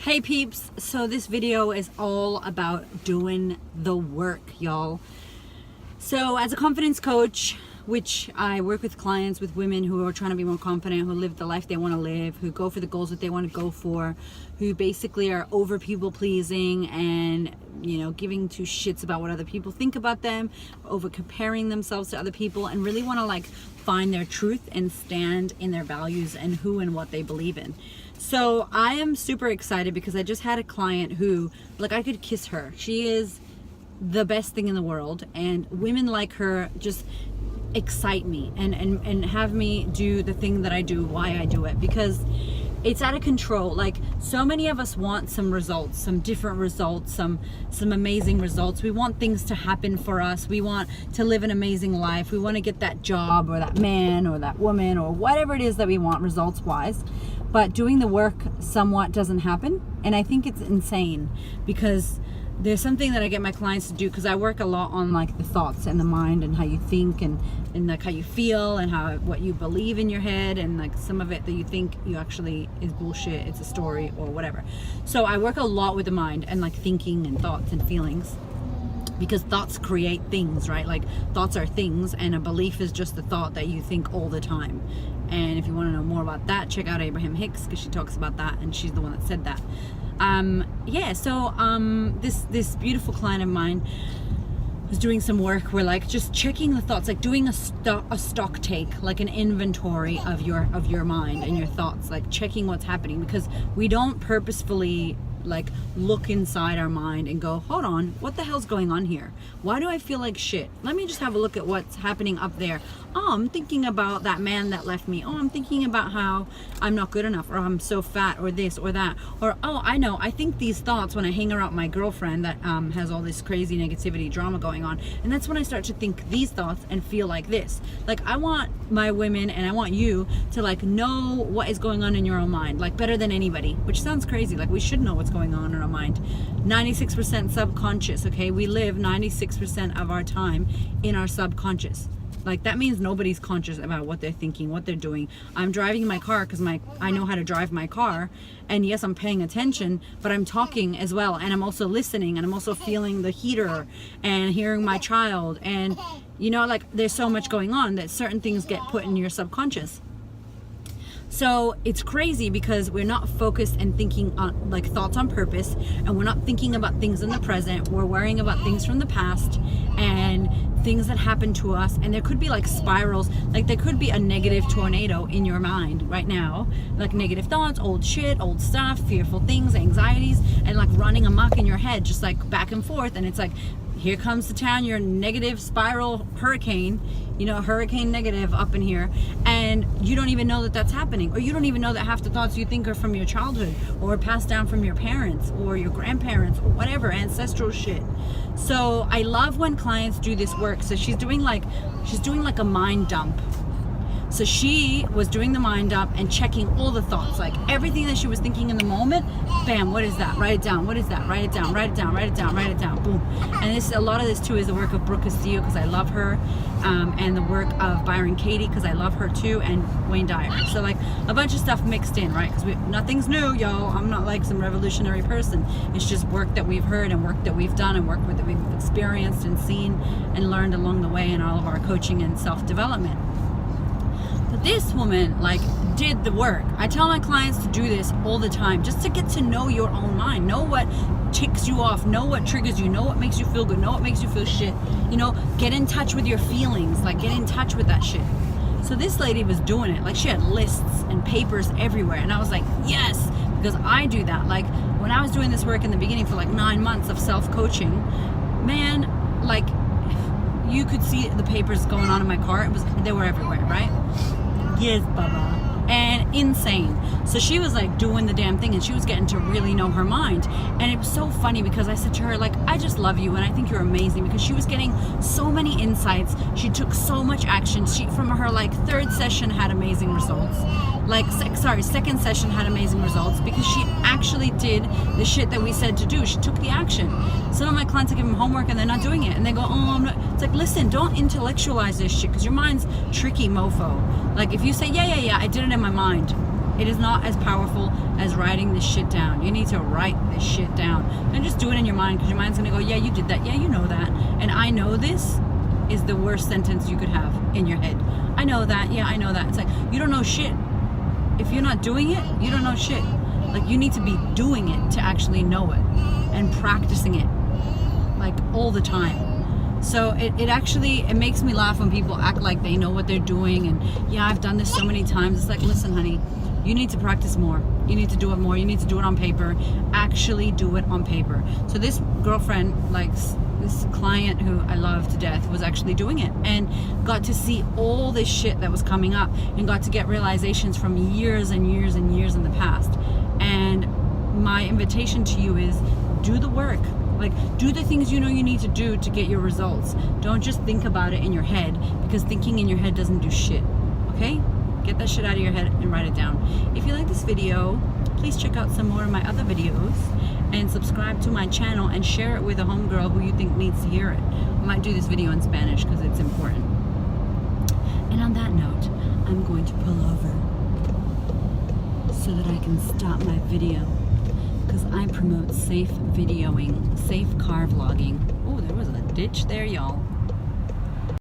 Hey peeps, so this video is all about doing the work, y'all. So as a confidence coach, which I work with clients, with women who are trying to be more confident, who live the life they want to live, who go for the goals that they want to go for, who basically are over people pleasing and, you know, giving two shits about what other people think about them, over comparing themselves to other people, and really want to like find their truth and stand in their values and who and what they believe in. So I am super excited because I just had a client who, like, I could kiss her. She is the best thing in the world, and women like her just excite me and have me do the thing that I do, why I do it, because it's out of control. Like, so many of us want some results, some different results, some amazing results. We want things to happen for us. We want to live an amazing life. We want to get that job or that man or that woman or whatever it is that we want results wise. But doing the work somewhat doesn't happen. And I think it's insane because there's something that I get my clients to do, because I work a lot on like the thoughts and the mind and how you think and like how you feel and how what you believe in your head, and like some of it that you think you actually is bullshit, it's a story or whatever. So I work a lot with the mind and like thinking and thoughts and feelings, because thoughts create things, right? Like thoughts are things, and a belief is just the thought that you think all the time. And if you want to know more about that, check out Abraham Hicks, because she talks about that, and she's the one that said that. This beautiful client of mine was doing some work where like just checking the thoughts, like doing a stock take, like an inventory of your mind and your thoughts, like checking what's happening, because we don't purposefully like look inside our mind and go, hold on, what the hell's going on here? Why do I feel like shit? Let me just have a look at what's happening up there. Oh, I'm thinking about that man that left me. Oh, I'm thinking about how I'm not good enough, or I'm so fat, or this or that. Or, oh, I know, I think these thoughts when I hang around my girlfriend that has all this crazy negativity drama going on. And that's when I start to think these thoughts and feel like this. Like, I want my women and I want you to like know what is going on in your own mind, like better than anybody, which sounds crazy. Like, we should know what's going on in our mind. 96% subconscious, okay? We live 96% of our time in our subconscious. Like, that means nobody's conscious about what they're thinking, what they're doing. I'm driving my car because I know how to drive my car, and yes, I'm paying attention, but I'm talking as well, and I'm also listening, and I'm also feeling the heater and hearing my child, and you know, like, there's so much going on that certain things get put in your subconscious. So it's crazy because we're not focused and thinking on like thoughts on purpose, and we're not thinking about things in the present. We're worrying about things from the past and things that happen to us, and there could be like spirals, like there could be a negative tornado in your mind right now, like negative thoughts, old shit, old stuff, fearful things, anxieties, and like running amok in your head, just like back and forth. And it's like, here comes the town, your negative spiral hurricane, you know, hurricane negative up in here, and you don't even know that that's happening, or you don't even know that half the thoughts you think are from your childhood or passed down from your parents or your grandparents or whatever, ancestral shit. So I love when clients do this work. So she's doing like a mind dump. So she was doing the mind dump and checking all the thoughts, like everything that she was thinking in the moment. Bam, what is that? Write it down. What is that? Write it down. Write it down. Write it down. Write it down. Boom. And a lot of this too is the work of Brooke Castillo, because I love her, and the work of Byron Katie, because I love her too, and Wayne Dyer. So like a bunch of stuff mixed in, right? Because nothing's new, yo. I'm not like some revolutionary person. It's just work that we've heard and work that we've done and work that we've experienced and seen and learned along the way in all of our coaching and self-development. But this woman like did the work. I tell my clients to do this all the time, just to get to know your own mind, know what ticks you off, know what triggers you, know what makes you feel good, know what makes you feel shit, you know, get in touch with your feelings, like get in touch with that shit. So this lady was doing it, like she had lists and papers everywhere, and I was like, yes, because I do that. Like when I was doing this work in the beginning for like 9 months of self-coaching, man, like you could see the papers going on in my car. They were everywhere, right? Yes, Baba. And insane. So she was like doing the damn thing, and she was getting to really know her mind. And it was so funny because I said to her, like, I just love you and I think you're amazing, because she was getting so many insights. She took so much action. She, from her like third session, had amazing results. Like, second session had amazing results because she actually did the shit that we said to do. She took the action. Some of my clients, I give them homework and they're not doing it, and they go, oh, I'm not. It's like, listen, don't intellectualize this shit, because your mind's tricky, mofo. Like if you say, yeah, I did it in my mind, It is not as powerful as writing this shit down. You need to write this shit down. And just do it in your mind, because your mind's going to go, yeah, you did that. Yeah, you know that. And I know this is the worst sentence you could have in your head. I know that. Yeah, I know that. It's like, you don't know shit. If you're not doing it, you don't know shit. Like, you need to be doing it to actually know it, and practicing it like all the time. So it actually, it makes me laugh when people act like they know what they're doing, and yeah, I've done this so many times. It's like, listen, honey, you need to practice more. You need to do it more. You need to do it on paper. Actually do it on paper. So this girlfriend, like this client who I love to death, was actually doing it, and got to see all this shit that was coming up, and got to get realizations from years and years and years in the past. And my invitation to you is, do the work. Like, do the things you know you need to do to get your results. Don't just think about it in your head, because thinking in your head doesn't do shit. Okay? Get that shit out of your head and write it down. If you like this video, please check out some more of my other videos, and subscribe to my channel, and share it with a homegirl who you think needs to hear it. I might do this video in Spanish because it's important. And on that note, I'm going to pull over so that I can stop my video, because I promote safe videoing, safe car vlogging. Oh, there was a ditch there, y'all.